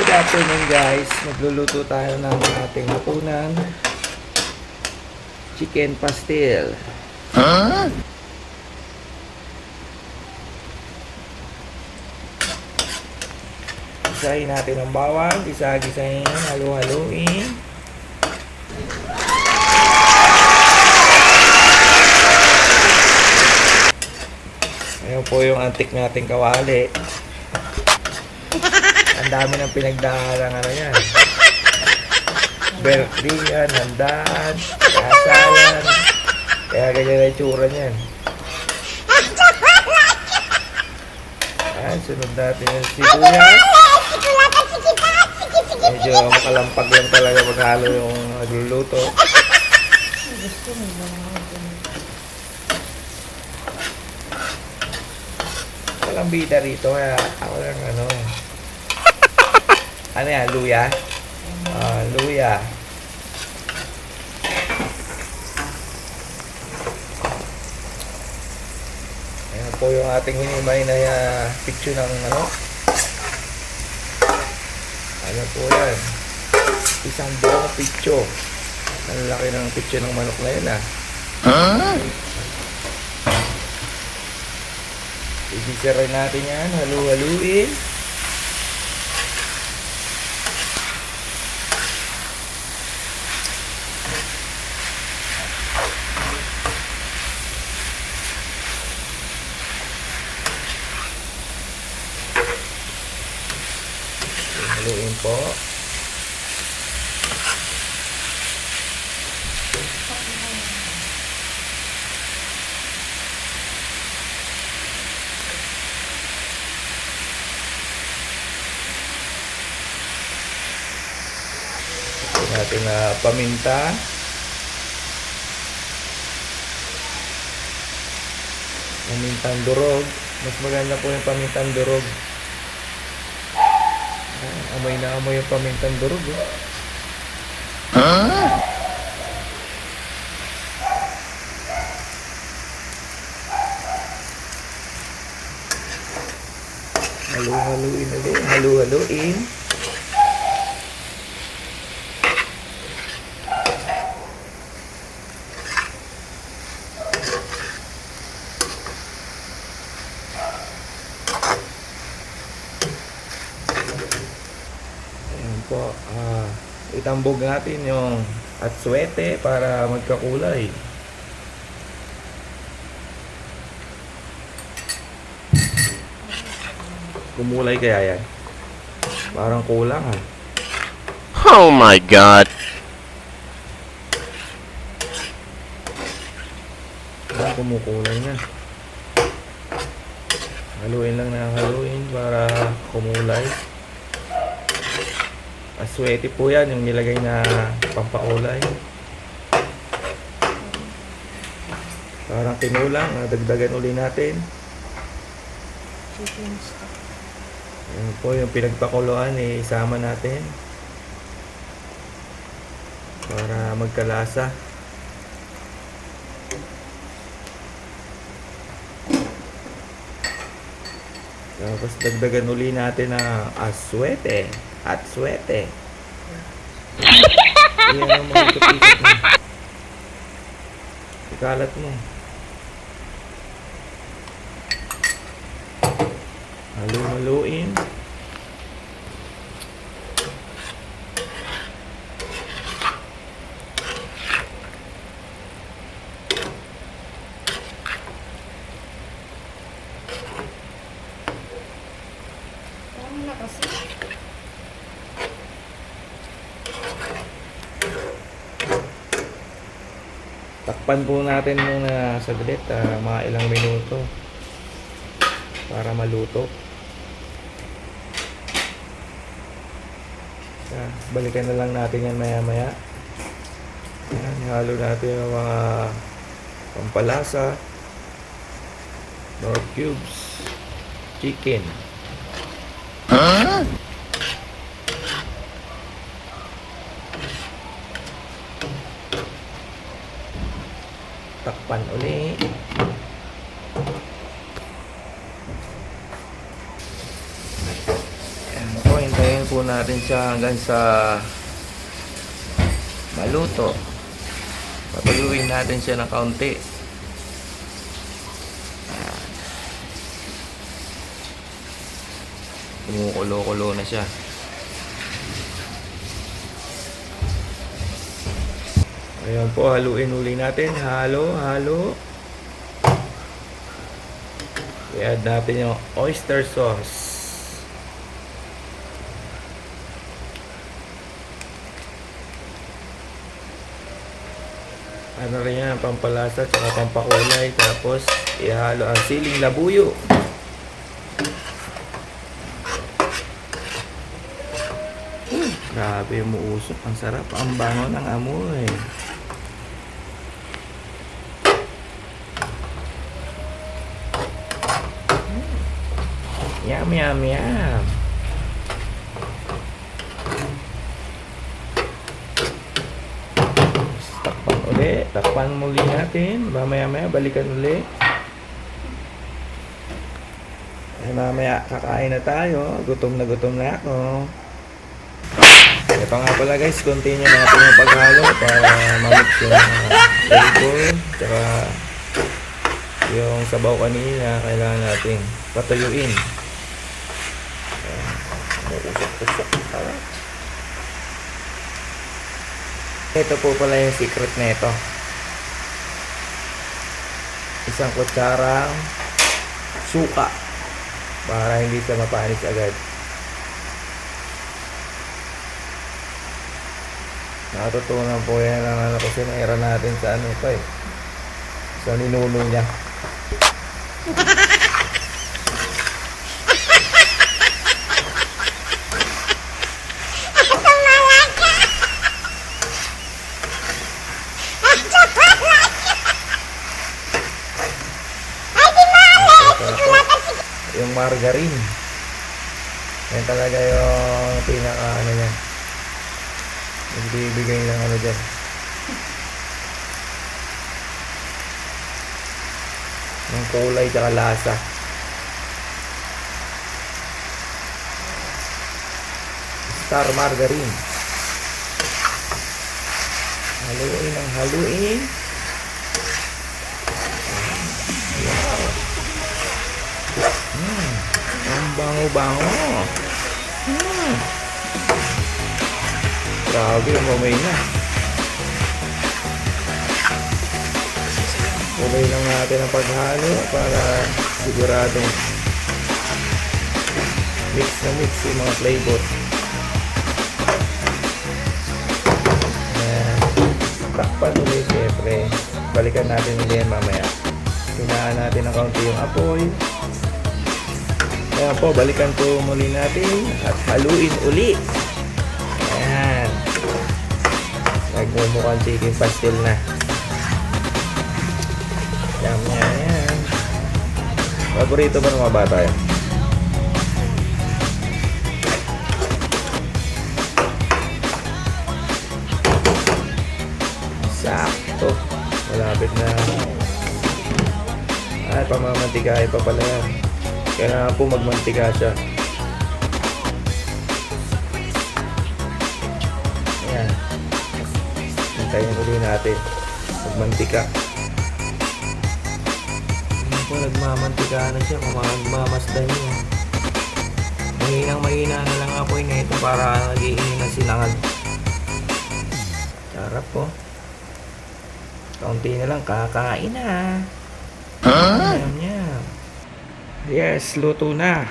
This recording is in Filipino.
Good afternoon guys. Magluluto tayo ng ating hapunan. Chicken pastel. Gisahin natin ang bawang. Gisa-gisahin. Halu-haluin. Ayan po yung antik nating kawali. Ang dami ng pinagdaanan ano yan. Birthday yan, handaan, kasalan. Kaya ganyan na itsura niyan. Ayan, sunod natin yung sibuyas. Medyo makalampag lang talaga maghalo yung nagluluto. Walang bida rito kaya ako lang ano. Ano yan? Luya? Luya. Ayan po yung ating hinimay na picture ng ano. Ano po yan? Isang buong picture. Ang laki ng picture ng manok na yun Ibisirin natin yan. Halu-haluin. Haluin po. Ito natin na paminta. Pamintang durog. Mas maganda po yung pamintang durog. Amoy na amoy yung pamintang durog Halu-haluin ulit. Halu-haluin. Po, itambog natin yung atsuete para magkakulay. Kumulay kaya yan? Parang kulang Oh my God! Kumukulay na. Haluin lang na haluin para kumulay. Aswete po yan, yung nilagay na pampakulay. Parang tinulang, dagdagan uli natin. Ayan po yung pinagpakuluan, isama natin. Para magkalasa. Tapos dagdagan uli natin ang aswete. At swete. Iyan ang mga itupisip mo. Ikalat mo. Halu-haluin. Takpan po natin muna saglit, mga ilang minuto para maluto. Balikan na lang natin yan maya-maya. Ihalo natin yung mga pampalasa, Knorr cubes, chicken. Takpan ulit. Ayan po, hintayin po natin siya hanggang sa maluto. Papaluyuin natin siya ng kaunti. Kumukulo-kulo na siya. Ayan po, haluin uli natin. Halo. I-add natin yung oyster sauce. Ano rin yan, pampalasa at pampakulay. Tapos, ihalo ang siling labuyo. Grabe yung muusok. Ang sarap. Ang bango ng amoy. Yum, yum, yum. Takpan uli. Takpan muli natin. Mamaya-maya balikan uli. Ay, mamaya kakain na tayo. Gutom na ako. Ito nga pala guys, continue natin yung paghalo para mamix yung flavor. Tsaka yung sabaw kanina, kailangan natin patuyuin. Usok-usok. Ito po pala yung secret na ito. Isang kutsarang suka para hindi siya mapanis agad. Natutunan po yan ang ano kasi naira natin sa ano pa eh. Sa ninuno niya. Yung margarine. Yan talaga yung pinaka ano yan. Nagbibigay ng ano dyan. Ng kulay tsaka lasa. Star margarine. Haluin ang haluin. Ang bango-bango. Grabe, umamay na. Umay lang natin ang paghalo para siguradong mix na mix yung mga flavor. Ayan. Takpan ulit, syempre. Balikan natin ulit yan mamaya. Hinaan natin ng kaunti yung apoy. Ayan po, balikan po muli natin at haluin uli. Ayan. Nagmumukhang chicken pastel na. Yan. Paborito ba ng mga bata yan? Sakto. Malapit na. Ay, pamamantigahe pa pala yan. Kaya po magmantika siya. Ayan. Hintayin ulit natin. Magmantika. Ayan po, nagmamantika na siya. Magmamasdan niya. Mahinang-mahina na lang apoy na ito para nag-iingin na sinangag. Sarap po. Kaunti na lang, kakain na. Ayan niya. Yes, luto na.